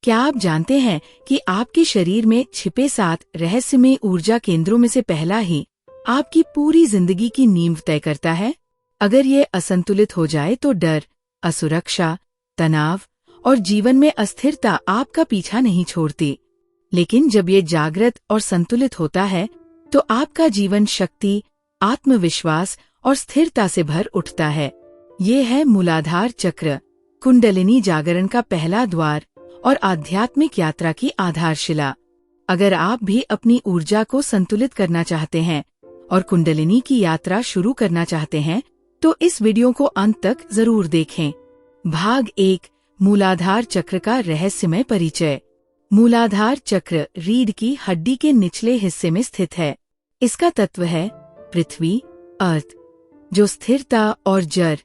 क्या आप जानते हैं कि आपके शरीर में छिपे 7 रहस्यमय ऊर्जा केंद्रों में से पहला ही आपकी पूरी जिंदगी की नींव तय करता है? अगर ये असंतुलित हो जाए तो डर, असुरक्षा, तनाव और जीवन में अस्थिरता आपका पीछा नहीं छोड़ती। लेकिन जब ये जागृत और संतुलित होता है तो आपका जीवन शक्ति, आत्मविश्वास और स्थिरता से भर उठता है। ये है मूलाधार चक्र, कुंडलिनी जागरण का पहला द्वार और आध्यात्मिक यात्रा की आधारशिला। अगर आप भी अपनी ऊर्जा को संतुलित करना चाहते हैं और कुंडलिनी की यात्रा शुरू करना चाहते हैं तो इस वीडियो को अंत तक जरूर देखें। भाग 1, मूलाधार चक्र का रहस्यमय परिचय। मूलाधार चक्र रीढ़ की हड्डी के निचले हिस्से में स्थित है। इसका तत्व है पृथ्वी, अर्थ, जो स्थिरता और जड़,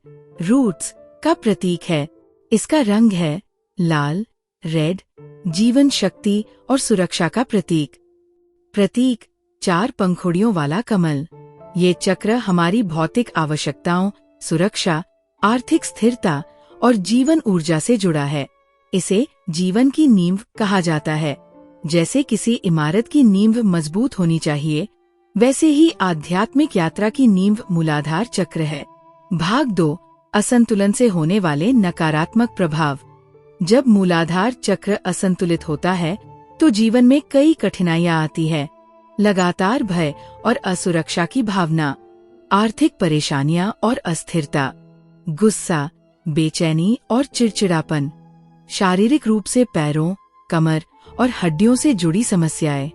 रूट्स का प्रतीक है। इसका रंग है लाल, रेड, जीवन शक्ति और सुरक्षा का प्रतीक। प्रतीक 4 पंखुड़ियों वाला कमल। ये चक्र हमारी भौतिक आवश्यकताओं, सुरक्षा, आर्थिक स्थिरता और जीवन ऊर्जा से जुड़ा है। इसे जीवन की नींव कहा जाता है। जैसे किसी इमारत की नींव मजबूत होनी चाहिए, वैसे ही आध्यात्मिक यात्रा की नींव मूलाधार चक्र है। भाग 2, असंतुलन से होने वाले नकारात्मक प्रभाव। जब मूलाधार चक्र असंतुलित होता है तो जीवन में कई कठिनाइयां आती है। लगातार भय और असुरक्षा की भावना, आर्थिक परेशानियां और अस्थिरता, गुस्सा, बेचैनी और चिड़चिड़ापन, शारीरिक रूप से पैरों, कमर और हड्डियों से जुड़ी समस्याएं।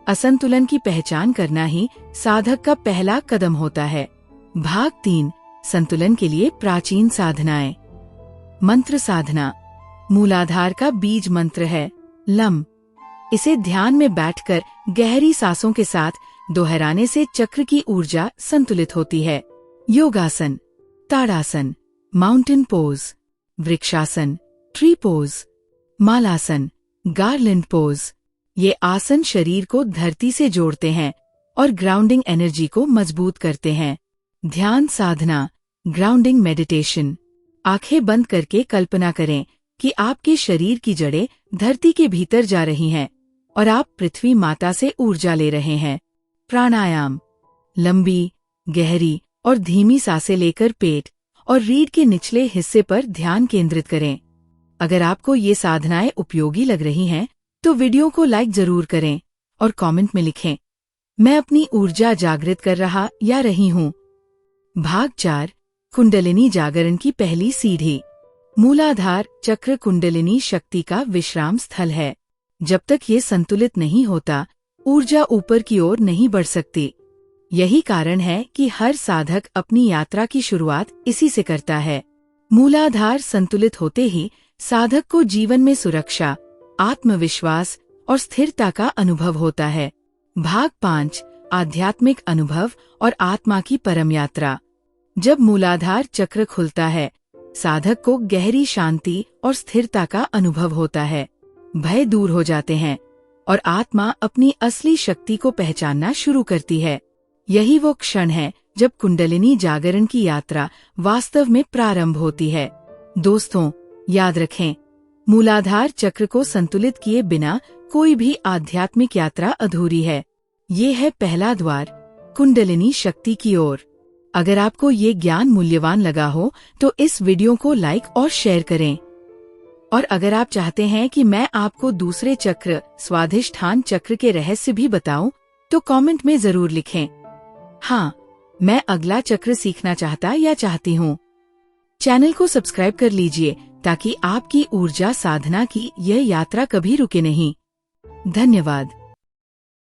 असंतुलन की पहचान करना ही साधक का पहला कदम होता है। भाग 3, संतुलन के लिए प्राचीन साधनाएं। मंत्र साधना। मूलाधार का बीज मंत्र है लम। इसे ध्यान में बैठकर गहरी सांसों के साथ दोहराने से चक्र की ऊर्जा संतुलित होती है। योगासन, ताड़ासन, माउंटेन पोज, वृक्षासन, ट्री पोज, मालासन, गार्लैंड पोज। ये आसन शरीर को धरती से जोड़ते हैं और ग्राउंडिंग एनर्जी को मजबूत करते हैं। ध्यान साधना, ग्राउंडिंग मेडिटेशन। आंखें बंद करके कल्पना करें कि आपके शरीर की जड़ें धरती के भीतर जा रही हैं और आप पृथ्वी माता से ऊर्जा ले रहे हैं। प्राणायाम। लंबी, गहरी और धीमी सांसें लेकर पेट और रीढ़ के निचले हिस्से पर ध्यान केंद्रित करें। अगर आपको ये साधनाएं उपयोगी लग रही हैं तो वीडियो को लाइक जरूर करें और कमेंट में लिखें, मैं अपनी ऊर्जा जागृत कर रहा या रही हूँ। भाग 4, कुंडलिनी जागरण की पहली सीढ़ी। मूलाधार चक्र कुंडलिनी शक्ति का विश्राम स्थल है। जब तक ये संतुलित नहीं होता, ऊर्जा ऊपर की ओर नहीं बढ़ सकती। यही कारण है कि हर साधक अपनी यात्रा की शुरुआत इसी से करता है। मूलाधार संतुलित होते ही साधक को जीवन में सुरक्षा, आत्मविश्वास और स्थिरता का अनुभव होता है। भाग 5, आध्यात्मिक अनुभव और आत्मा की परम यात्रा। जब मूलाधार चक्र खुलता है, साधक को गहरी शांति और स्थिरता का अनुभव होता है। भय दूर हो जाते हैं और आत्मा अपनी असली शक्ति को पहचानना शुरू करती है। यही वो क्षण है जब कुंडलिनी जागरण की यात्रा वास्तव में प्रारंभ होती है। दोस्तों, याद रखें, मूलाधार चक्र को संतुलित किए बिना कोई भी आध्यात्मिक यात्रा अधूरी है। ये है पहला द्वार, कुंडलिनी शक्ति की ओर। अगर आपको ये ज्ञान मूल्यवान लगा हो तो इस वीडियो को लाइक और शेयर करें। और अगर आप चाहते हैं कि मैं आपको दूसरे चक्र, स्वाधिष्ठान चक्र के रहस्य भी बताऊं, तो कमेंट में जरूर लिखें, हाँ, मैं अगला चक्र सीखना चाहता या चाहती हूँ। चैनल को सब्सक्राइब कर लीजिए ताकि आपकी ऊर्जा साधना की यह यात्रा कभी रुके नहीं। धन्यवाद।